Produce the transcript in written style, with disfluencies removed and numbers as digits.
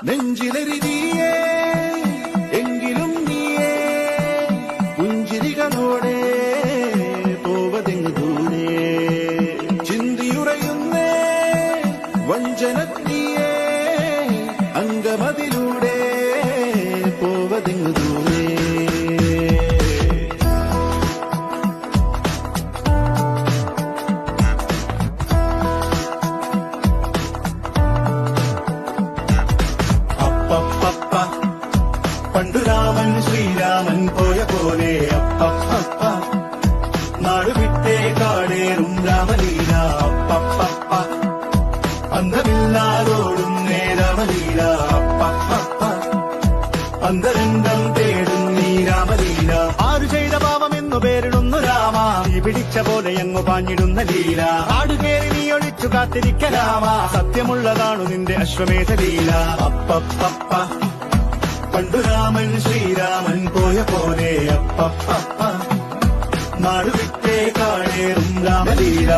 നെഞ്ചിലെരിതിയേ എങ്കിലും നീയേ പുഞ്ചിരികളോടെ പോവതെങ്ങു ദൂരെ ചിന്തിയുറയുന്നേ വഞ്ചനത്തിയേ അംഗമതിലൂടെ പോവതെങ്ങു ദൂരെ പണ്ടു രാമൻ ശ്രീരാമൻ പോയ പോലെ അപ്പപ്പ നാടുവിട്ടേ കാടേറും രാമലീല അപ്പപ്പ അന്തമില്ലാതോടും രാമലീല അപ്പപ്പ അന്തരംഗം തേടും നീ രാമലീല ആരു ചെയ്ത പാപമെന്നു പേരിടുന്നു രാമ നീ പിടിച്ച പോലെ എങ്ങു പാഞ്ഞിടുന്ന ലീല ആടുകേറി നീ ഒളിച്ചു കാത്തിരിക്ക രാമ സത്യമുള്ളതാണു നിന്റെ അശ്വമേധ ലീല അപ്പപ്പ പണ്ടു രാമൻ ശ്രീരാമൻ പോയ പോലെ അപ്പപ്പ നാടുവിട്ടേ കാടേറും രാമലീല